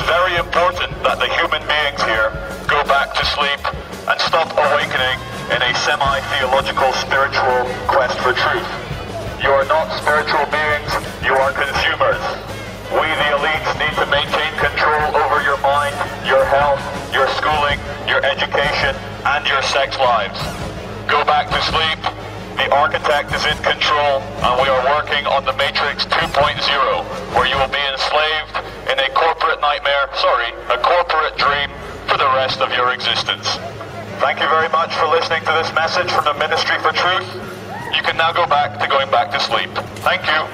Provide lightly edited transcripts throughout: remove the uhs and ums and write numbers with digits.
very important that the human beings here go back to sleep and stop awakening in a semi-theological spiritual quest for truth. You are not spiritual beings, you are consumers. We, the elites, need to maintain control over your mind, your health, your schooling, your education, and your sex lives. Go back to sleep. The architect is in control, and we are working on the Matrix 2.0, where you will be enslaved in a corporate nightmare, a corporate dream for the rest of your existence. Thank you very much for listening to this message from the Ministry for Truth. You can now go back to going back to sleep. Thank you.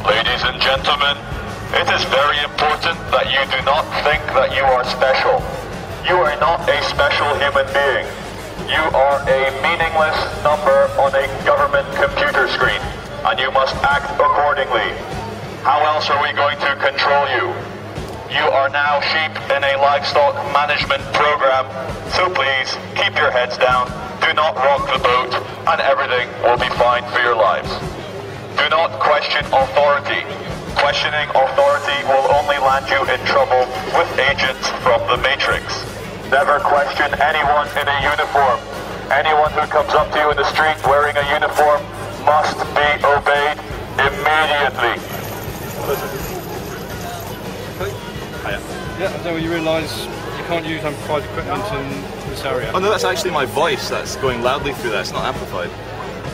Ladies and gentlemen, it is very important that you do not think that you are special. You are not a special human being. You are a meaningless number on a government computer screen, and you must act accordingly. How else are we going to control you? You are now sheep in a livestock management program, so please keep your heads down, do not rock the boat, and everything will be fine for your lives. Do not question authority. Questioning authority will only land you in trouble with agents from the Matrix. Never question anyone in a uniform. Anyone who comes up to you in the street wearing a uniform must be obeyed immediately. Yeah, I know you realise you can't use amplified equipment in this area. Oh no, that's actually my voice that's going loudly through that, it's not amplified.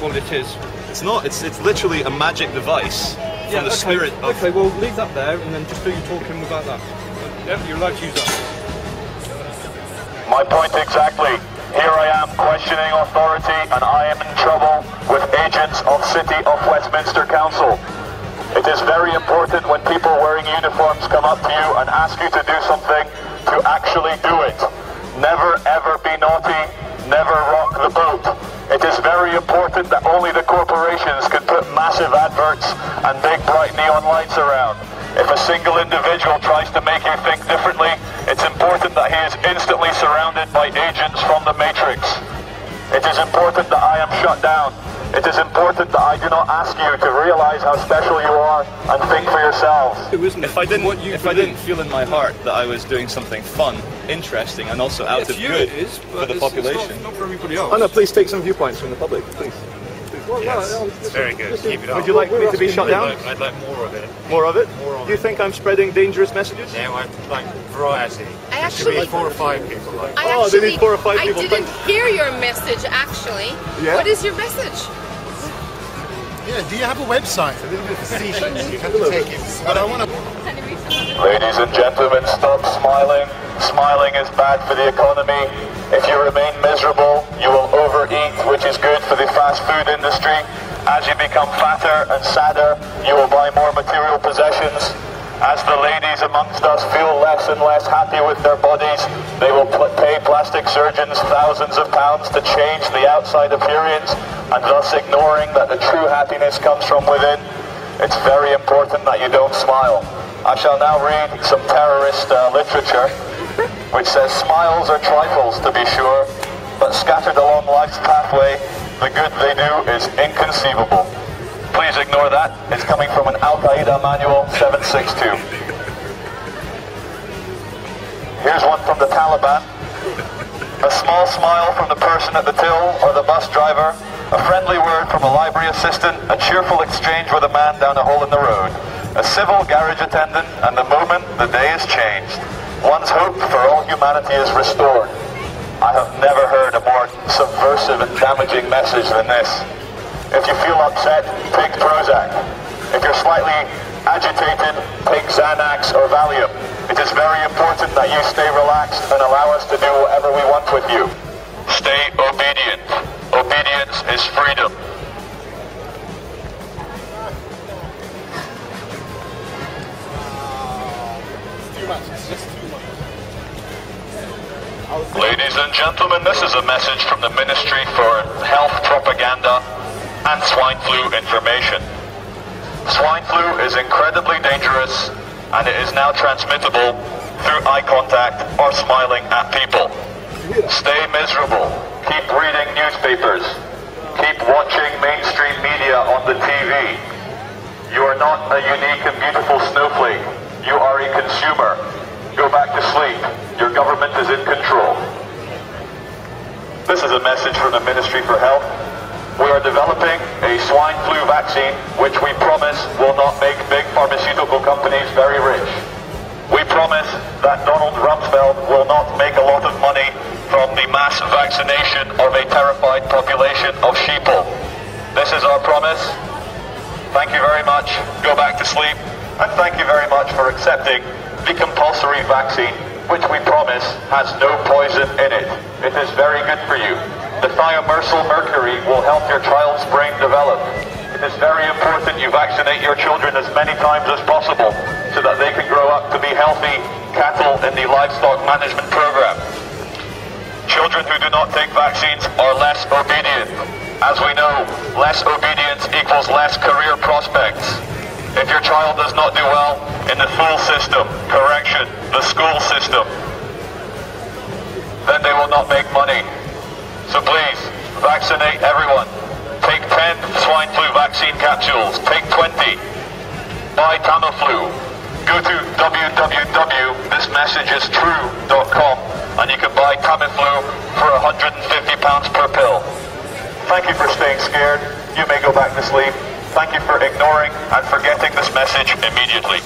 Well, it is. It's not, it's literally a magic device from the spirit of... Okay, well leave that there and then just do your talking about that. Yeah, you're allowed to use that. My point exactly. Here I am questioning authority and I am in trouble with agents of City of Westminster Council. It is very important when people wearing uniforms come up to you and ask you to do something to actually do it. Never ever be naughty, never rock the boat. It is very important that only the corporations can put massive adverts and big bright neon lights around. If a single individual tries to make you think differently, it's important that he is instantly surrounded by agents from the Matrix. It is important that I am shut down. It is important that I do not ask you to realize how special you are and think for yourselves. If I didn't feel in my heart that I was doing something fun, interesting, and also out of good for the population. It's not for everybody else. Oh no, please take some viewpoints from the public, please. Yes, it's very good. Keep it up. Would you like me to be shut down? I'd like more of it. More of it? More of Do you think I'm spreading dangerous messages? Yeah, I'd like variety. I actually... Like 4 or 5 people like. Oh, they need 4 or 5 people. I didn't hear your message, actually. Yeah? What is your message? Yeah, do you have a website? A little bit facetious. You have to take it. But I want to... Ladies and gentlemen, stop smiling. Smiling is bad for the economy. If you remain miserable, you will overeat, which is good for the fast food industry. As you become fatter and sadder, you will buy more material possessions. As the ladies amongst us feel less and less happy with their bodies, they will pay plastic surgeons thousands of pounds to change the outside appearance, and thus ignoring that the true happiness comes from within. It's very important that you don't smile. I shall now read some terrorist literature, which says smiles are trifles to be sure, but scattered along life's pathway, the good they do is inconceivable. Please ignore that. It's coming from an Al-Qaeda manual 762. Here's one from the Taliban. A small smile from the person at the till or the bus driver, a friendly word from a library assistant, a cheerful exchange with a man down a hole in the road, a civil garage attendant, and the moment the day is changed. One's hope for all humanity is restored. I have never heard a more subversive and damaging message than this. If you feel upset, take Prozac. If you're slightly agitated, take Xanax or Valium. It is very important that you stay relaxed and allow us to do whatever we want with you. Stay obedient. Obedience is freedom. Ladies and gentlemen, this is a message from the Ministry for Health Propaganda and Swine Flu Information. Swine flu is incredibly dangerous and it is now transmittable through eye contact or smiling at people. Stay miserable. Keep reading newspapers. Keep watching mainstream media on the TV. You are not a unique and beautiful snowflake. You are a consumer. Go back to sleep. Your government is in control. This is a message from the Ministry for Health. We are developing a swine flu vaccine which we promise will not make big pharmaceutical companies very rich. We promise that Donald Rumsfeld will not make a lot of money from the mass vaccination of a terrified population of sheeple. This is our promise. Thank you very much. Go back to sleep. And thank you very much for accepting the compulsory vaccine, which we promise has no poison in it. It is very good for you. The thiamersyl mercury will help your child's brain develop. It is very important you vaccinate your children as many times as possible so that they can grow up to be healthy cattle in the livestock management program. Children who do not take vaccines are less obedient. As we know, less obedience equals less career prospects. If your child does not do well in the school system, correction, the school system, then they will not make money. So please, vaccinate everyone. Take 10 swine flu vaccine capsules. Take 20. Buy Tamiflu. Go to www.thismessagestrue.com and you can buy Tamiflu for £150 per pill. Thank you for staying scared. You may go back to sleep. Thank you for ignoring and forgetting this message immediately.